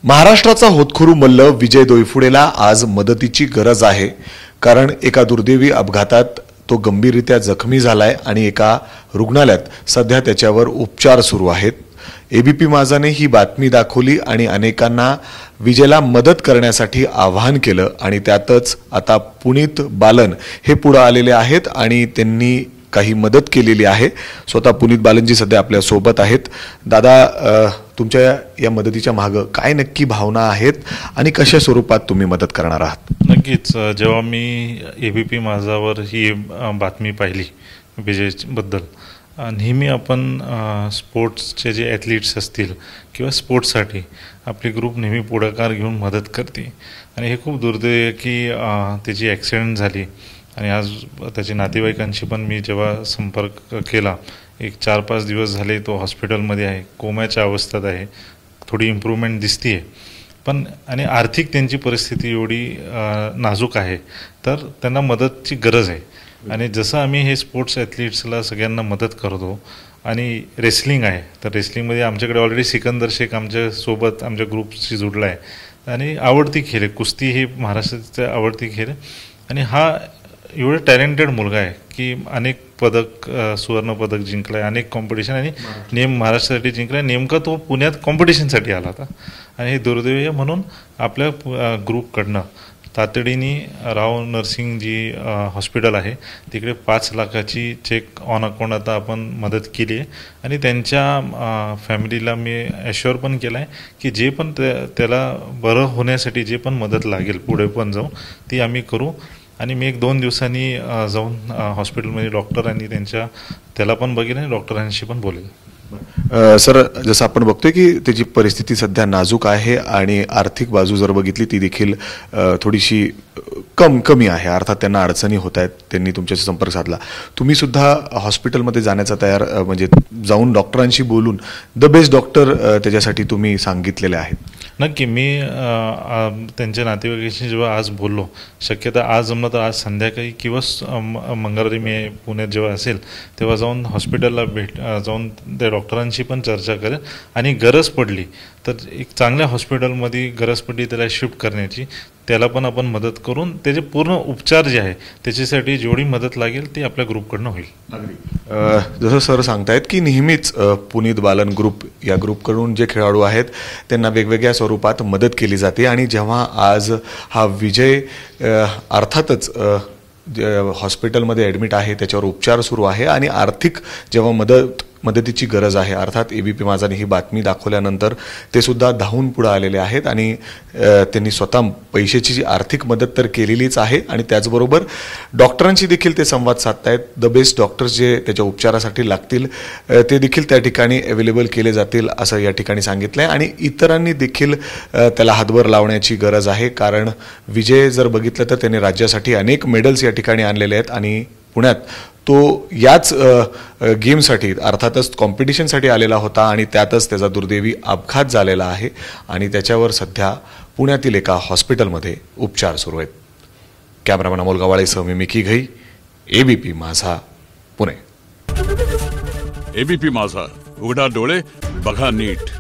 महाराष्ट्राचा होतकरू मल्ल विजय दोईफुडेला आज मदतीची गरज आहे। कारण एका दुर्दैवी अपघातात तो गंभीररित्या जखमी झालाय आणि एका रुग्णालयात सध्या त्याच्यावर उपचार सुरू आहेत। एबीपी माझाने ही बातमी दाखवली आणि अनेकांना विजयला मदत करण्यासाठी आवाहन केलं आणि त्यातच आता पुनीत बालन हे पुढे आलेले आहेत आणि त्यांनी काही मदत केलेली आहे। स्वतः पुनीत बालनजी सध्या आपल्या सोबत आहेत। दादा, तुमच्या या मदतीच्या मागे काय नक्की भावना आहेत आणि कशा स्वरूपात तुम्ही मदत करणार आहात? नक्कीच जेव्हा मी एबीपी माझावर ही बातमी पाहिली विजयबद्दल, नेहमी आपण स्पोर्ट्सचे जे ॲथलीट्स असतील किंवा स्पोर्ट्ससाठी आपली ग्रुप नेहमी पुढाकार घेऊन मदत करते आणि हे खूप दुर्दैव आहे की त्याची ॲक्सिडेंट झाली आणि आज त्याच्या नातेवाईकांशी पण मी जेव्हा संपर्क केला, एक 4-5 दिवस झाले तो हॉस्पिटलमध्ये आहे, कोमाच्या अवस्थेत आहे, थोडी इम्प्रूव्हमेंट दिसते आहे, पण आणि आर्थिक त्यांची परिस्थिती एवढी नाजूक आहे तर त्यांना मदतची गरज आहे। आणि जसं आम्ही हे स्पोर्ट्स ॲथलीट्सला सगळ्यांना मदत करतो आणि रेसलिंग आहे तर रेसलिंगमध्ये आमच्याकडे ऑलरेडी सिकंदर शेख आमच्यासोबत आमच्या ग्रुपशी जुडला आहे आणि आवडती खेळ आहे, कुस्ती ही महाराष्ट्राची आवडती खेळ आहे आणि हा एवढा टॅलेंटेड मुलगा आहे की अनेक पदक सुवर्णपदक जिंकलं आहे, अनेक कॉम्पिटिशन आणि महाराष्ट्रासाठी जिंकला आहे। नेमका तो पुण्यात कॉम्पिटिशनसाठी आला होता आणि हे दुर्दैव आहे म्हणून आपल्या ग्रुपकडनं तातडीने राव नर्सिंग जी हॉस्पिटल आहे तिकडे 5 लाखाची चेक ऑन अकाउंट आता आपण मदत केली आहे आणि त्यांच्या फॅमिलीला मी ॲश्युअर पण केलं आहे की जे पण त्याला बरं होण्यासाठी जे पण मदत लागेल पुढे पण जाऊन ती आम्ही करू आणि मी 1-2 दिवसांनी जाऊन हॉस्पिटलमध्ये डॉक्टर आणि त्याला पण बघेल आणि डॉक्टरांशी पण बोलेल। सर, जसं आपण बघतोय की त्याची परिस्थिती सध्या नाजूक आहे आणि आर्थिक बाजू जर बघितली ती देखील थोडीशी कमी आहे, अर्थात त्यांना अडचणी होत आहेत। त्यांनी तुमच्याशी संपर्क साधला, तुम्ही सुद्धा हॉस्पिटलमध्ये जाण्याचा तयार म्हणजे जाऊन डॉक्टरांशी बोलून द बेस्ट डॉक्टर त्याच्यासाठी तुम्ही सांगितलेले आहेत? नक्की, मी त्यांच्या नातेवाईकांशी जेव्हा आज बोललो, शक्यता आज जमलं तर आज संध्याकाळी किंवा मंगळवारी मी पुण्यात जेव्हा असेल तेव्हा जाऊन हॉस्पिटलला जाऊन त्या डॉक्टरांशी पण चर्चा करेल आणि गरज पडली तर एक चांगल्या हॉस्पिटलमध्ये गरज पडली त्याला शिफ्ट करण्याची, त्याला पण आपण मदत करून त्याचे पूर्ण उपचार जे आहे त्याच्यासाठी जेवढी मदत लागेल ती आपल्या ग्रुपकडनं होईल। जसं सर सांगतायत की नेहमीच पुनीत बालन ग्रुप या ग्रुपकडून जे खेळाडू आहेत त्यांना वेगवेगळ्या स्वरूपात मदत केली जाते आणि जेव्हा आज हा विजय अर्थातच हॉस्पिटलमध्ये ॲडमिट आहे, त्याच्यावर उपचार सुरू आहे आणि आर्थिक जेव्हा मदतीची गरज आहे, अर्थात एबीपी माझाने ही बातमी दाखवल्यानंतर ते सुद्धा धावून पुढे आलेले आहेत आणि त्यांनी स्वतः पैशाची जी आर्थिक मदत तर केलेलीच आहे आणि त्याचबरोबर डॉक्टरांशी देखील ते संवाद साधतायत। द बेस्ट डॉक्टर्स जे त्याच्या उपचारासाठी लागतील ते देखील त्या ठिकाणी अवेलेबल केले जातील असं या ठिकाणी सांगितलं आहे आणि इतरांनी देखील त्याला हातभार लावण्याची गरज आहे। कारण विजय जर बघितलं तर त्याने राज्यासाठी अनेक मेडल्स या ठिकाणी आणलेले आहेत आणि पुण्यात तो याच गेमसाठी अर्थातच कॉम्पिटिशनसाठी आलेला होता आणि त्यातच त्याचा दुर्दैवी अपघात झालेला आहे आणि त्याच्यावर सध्या पुण्यातील एका हॉस्पिटलमध्ये उपचार सुरू आहेत। कॅमेरामॅन अमोल गवाळेसह मी मिकी घई, एबीपी माझा, पुणे। एबीपी माझा, उघडा डोळे बघा नीट।